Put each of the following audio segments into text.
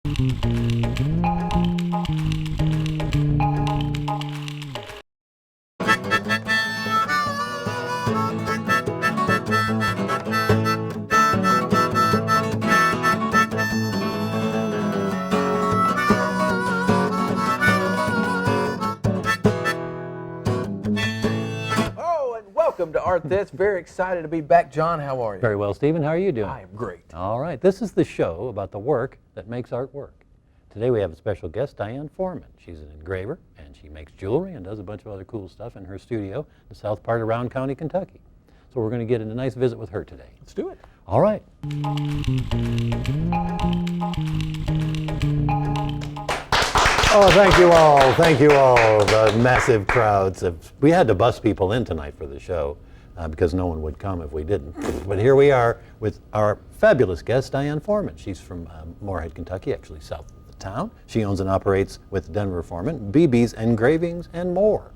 Welcome to Art This. Very excited to be back. John, how are you? Very well, Stephen. How are you doing? I am great. All right. This is the show about the work that makes art work. Today we have a special guest, Diane Foreman. She's an engraver, and she makes jewelry and does a bunch of other cool stuff in her studio in the south part of Round County, Kentucky. So we're going to get a nice visit with her today. Let's do it. All right. Oh, thank you all. Thank you all. The massive crowds. We had to bus people in tonight for the show because no one would come if we didn't. But here we are with our fabulous guest, Diane Foreman. She's from Moorhead, Kentucky, actually south of the town. She owns and operates with Denver Foreman, BB's Engravings, and more.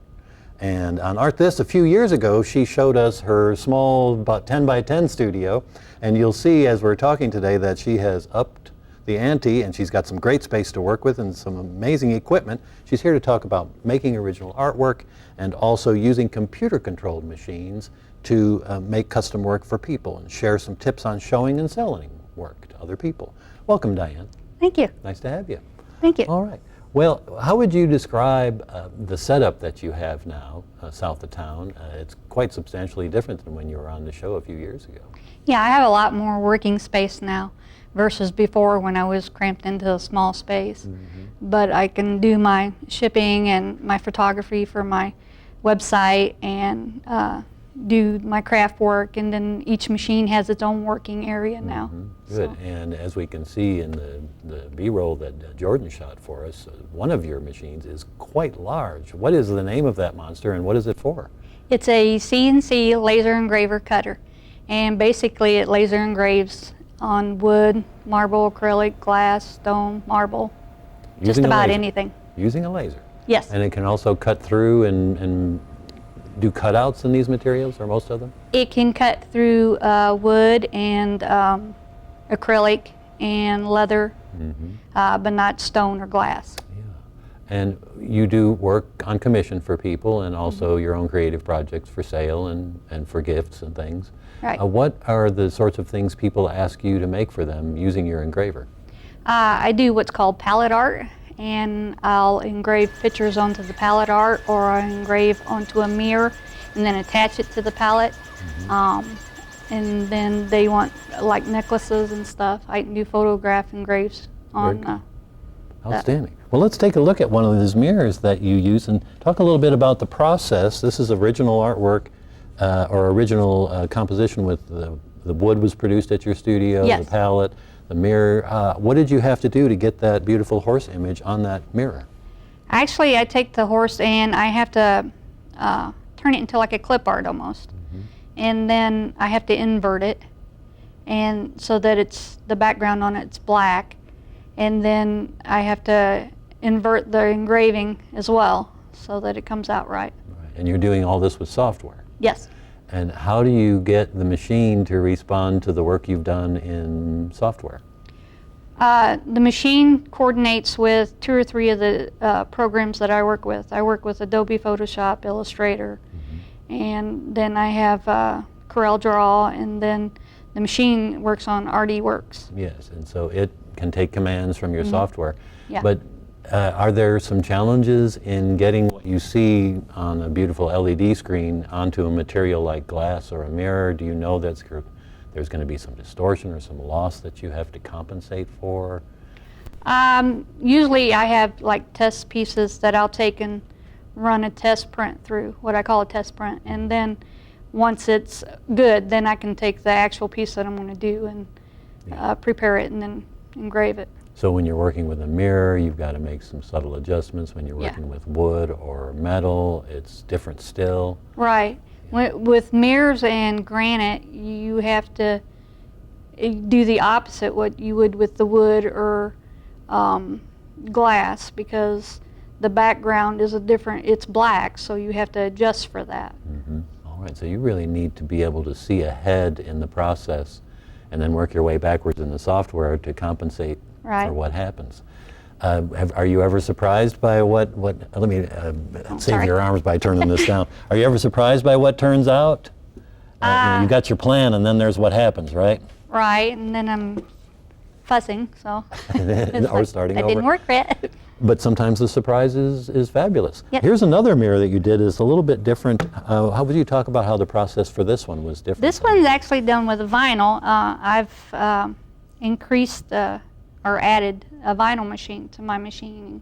And on Art This a few years ago, she showed us her small, about 10 by 10 studio. And you'll see as we're talking today that she has upped the ante, and she's got some great space to work with and some amazing equipment. She's here to talk about making original artwork and also using computer-controlled machines to make custom work for people and share some tips on showing and selling work to other people. Welcome, Diane. Thank you. Nice to have you. Thank you. All right. Well, how would you describe the setup that you have now south of town? It's quite substantially different than when you were on the show a few years ago. Yeah, I have a lot more working space now versus before when I was cramped into a small space. Mm-hmm. But I can do my shipping and my photography for my website and do my craft work, and then each machine has its own working area now. Mm-hmm. Good. So. And as we can see in the B-roll that Jordan shot for us, one of your machines is quite large. What is the name of that monster and what is it for? It's a CNC laser engraver cutter, and basically it laser engraves on wood, marble, acrylic, glass, stone, marble, just about anything. Using a laser? Yes. And it can also cut through and do cutouts in these materials, or most of them? It can cut through wood and acrylic and leather, but not stone or glass. Yeah. And you do work on commission for people and also your own creative projects for sale and for gifts and things. Right. What are the sorts of things people ask you to make for them using your engraver? I do what's called palette art, and I'll engrave pictures onto the palette art, or I engrave onto a mirror and then attach it to the palette. And then they want like necklaces and stuff. I can do photograph engraves on Outstanding. Well, let's take a look at one of these mirrors that you use and talk a little bit about the process. This is original artwork or original composition with the wood was produced at your studio, yes. The palette, the mirror. What did you have to do to get that beautiful horse image on that mirror? Actually, I take the horse and I have to turn it into like a clip art almost. And then I have to invert it, and so that it's the background on it's black. And then I have to invert the engraving as well so that it comes out right. And you're doing all this with software? Yes. And how do you get the machine to respond to the work you've done in software? The machine coordinates with 2 or 3 of the programs that I work with. I work with Adobe Photoshop, Illustrator, and then I have Corel Draw, and then the machine works on ArtWorks. Yes, and so it can take commands from your software. Yeah. But are there some challenges in getting what you see on a beautiful LED screen onto a material like glass or a mirror? Do you know that there's going to be some distortion or some loss that you have to compensate for? Usually I have like test pieces that I'll take and run a test print through, what I call a test print, and then once it's good, then I can take the actual piece that I'm going to do and prepare it and then engrave it. So when you're working with a mirror, you've got to make some subtle adjustments. When you're working with wood or metal, it's different still. Right. With mirrors and granite, you have to do the opposite what you would with the wood or glass, because the background is it's black, so you have to adjust for that. All right, so you really need to be able to see ahead in the process and then work your way backwards in the software to compensate Right. for what happens. Are you ever surprised by what let me save sorry. your arms by turning this down. Are you ever surprised by what turns out? You got your plan, and then there's what happens, right? Right, and then I'm fussing, so. It's Or like, starting that over. didn't work right. But sometimes the surprise is fabulous. Yep. Here's another mirror that you did. It's a little bit different. How would you talk about how the process for this one was different? This one's actually done with a vinyl. I've increased or added a vinyl machine to my machining,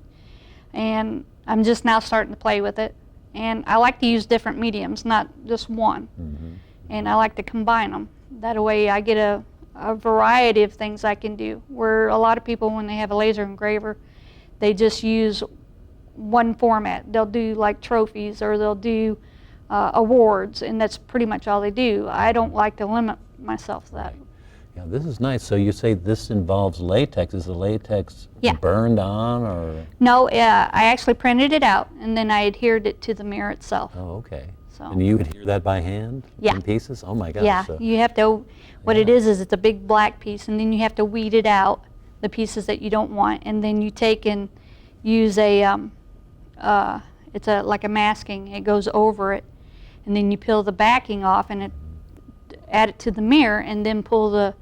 and I'm just now starting to play with it. And I like to use different mediums, not just one. Mhm. And I like to combine them. That way I get a variety of things I can do. Where a lot of people, when they have a laser engraver, they just use one format. They'll do like trophies, or they'll do awards, and that's pretty much all they do. I don't like to limit myself to that. Yeah, this is nice. So you say this involves latex. Is the latex Yeah. burned on, or? No, I actually printed it out, and then I adhered it to the mirror itself. Oh, okay. So. And you adhere that by hand? Yeah. In pieces? Oh my gosh. Yeah, So- you have to, what it Yeah. is it's a big black piece, and then you have to weed it out, the pieces that you don't want, and then you take and use it's like a masking. It goes over it, and then you peel the backing off and add it to the mirror, and then pull the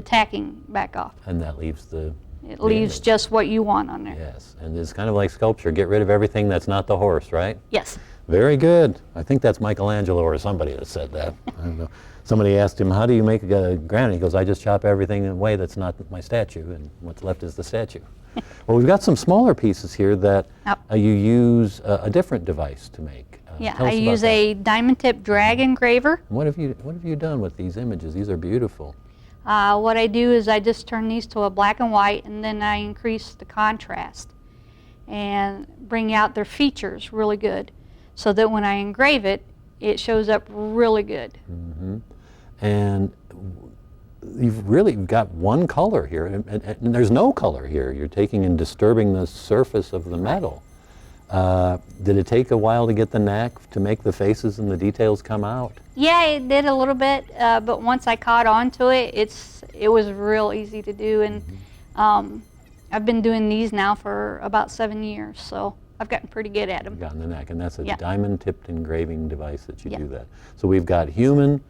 tacking back off. And that leaves the It leaves image. just what you want on there. Yes, and it's kind of like sculpture. Get rid of everything that's not the horse, right? Yes. Very good. I think that's Michelangelo or somebody that said that. I don't know. Somebody asked him, how do you make a granite? He goes, I just chop everything in a way that's not my statue, and what's left is the statue. Well, we've got some smaller pieces here that Yep. you use a different device to make. Yeah, Tell I us about use that. a diamond tip drag engraver. What have you done with these images? These are beautiful. What I do is I just turn these to a black and white, and then I increase the contrast and bring out their features really good, so that when I engrave it, it shows up really good. Hmm. And you've really got one color here, and there's no color here. You're taking and disturbing the surface of the metal. Did it take a while to get the knack to make the faces and the details come out? Yeah, it did a little bit, but once I caught on to it, it was real easy to do, and I've been doing these now for about 7 years, so I've gotten pretty good at them. Gotten the knack, and that's a Yeah. diamond-tipped engraving device that you Yeah. do that. So we've got human,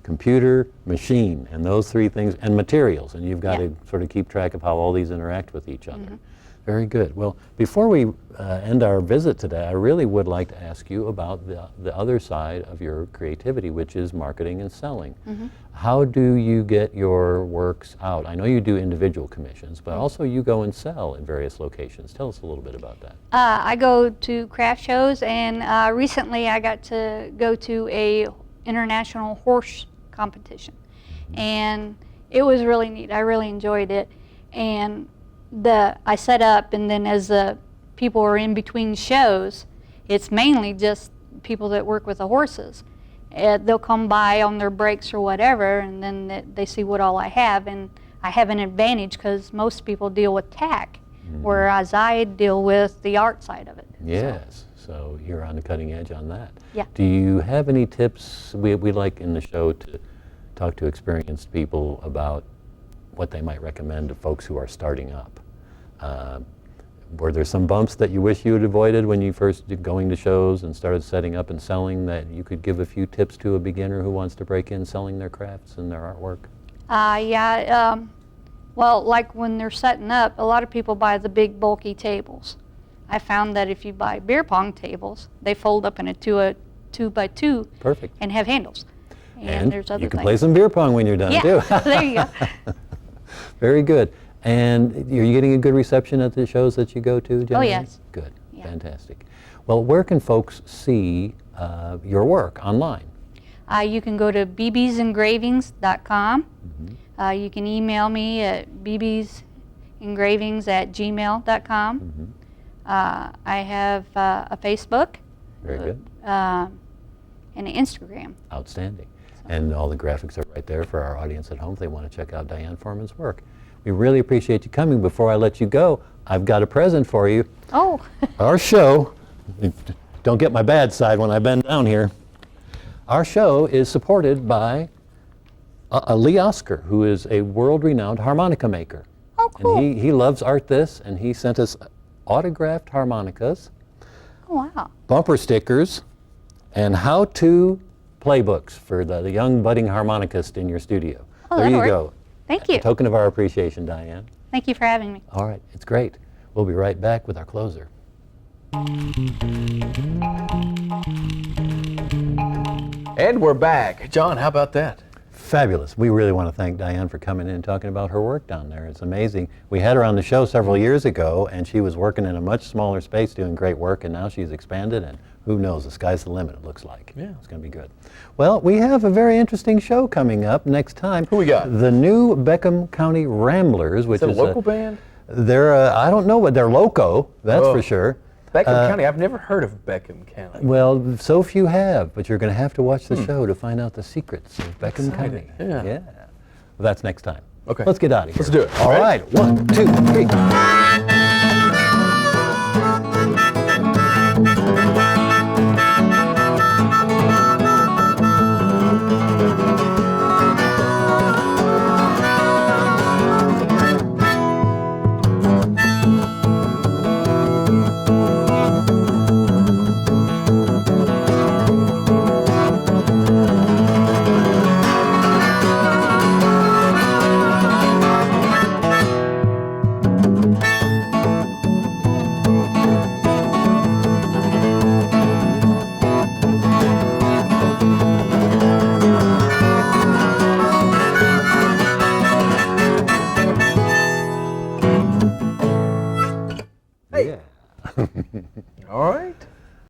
computer, machine, and those three things, and materials, and you've got Yeah. to sort of keep track of how all these interact with each other. Very good. Well, before we end our visit today, I really would like to ask you about the other side of your creativity, which is marketing and selling. How do you get your works out? I know you do individual commissions, but also you go and sell at various locations. Tell us a little bit about that. I go to craft shows, and recently I got to go to a international horse competition, and it was really neat. I really enjoyed it, and I set up, and then as the people are in between shows, it's mainly just people that work with the horses. They'll come by on their breaks or whatever, and then they see what all I have, and I have an advantage because most people deal with tack, whereas I deal with the art side of it. Yes, so you're on the cutting edge on that. Yeah. Do you have any tips? We like in the show to talk to experienced people about what they might recommend to folks who are starting up. Were there some bumps that you wish you had avoided when you first did going to shows and started setting up and selling that you could give a few tips to a beginner who wants to break in selling their crafts and their artwork? Well, like when they're setting up, a lot of people buy the big bulky tables. I found that if you buy beer pong tables, they fold up in a 2x2 Perfect. and have handles. And there's other you can things. play some beer pong when you're done Yeah, too. there you go. Very good. And are you getting a good reception at the shows that you go to, generally? yes. Good. Yeah. Fantastic. Well, where can folks see your work online? You can go to bbsengravings.com. You can email me at bbsengravings@gmail.com. I have a Facebook Very good. and an Instagram. Outstanding. And all the graphics are right there for our audience at home if they want to check out Diane Foreman's work. We really appreciate you coming. Before I let you go, I've got a present for you. Oh, Our show, don't get my bad side when I bend down here. Our show is supported by Lee Oscar, who is a world-renowned harmonica maker. oh, cool. And he loves Art This, and he sent us autographed harmonicas, Oh, wow. bumper stickers, and how-to playbooks for the young budding harmonicist in your studio. Oh, There that'll you work. go. Thank you. A token of our appreciation, Diane. Thank you for having me. All right, it's great. We'll be right back with our closer. And we're back. John, how about that? Fabulous. We really want to thank Diane for coming in and talking about her work down there. It's amazing. We had her on the show several years ago, and she was working in a much smaller space doing great work, and now she's expanded, and who knows, the sky's the limit, it looks like. Yeah. It's going to be good. Well, we have a very interesting show coming up next time. Who we got? The new Beckham County Ramblers, which Is it is a local band? They're, I don't know what, they're loco, that's Oh. for sure. Beckham County. I've never heard of Beckham County. Well, so few have, but you're going to have to watch the show to find out the secrets of Beckham County. Exciting. Yeah. Well, that's next time. Okay. Let's get out of here. Let's do it. All Ready? right. 1, 2, 3.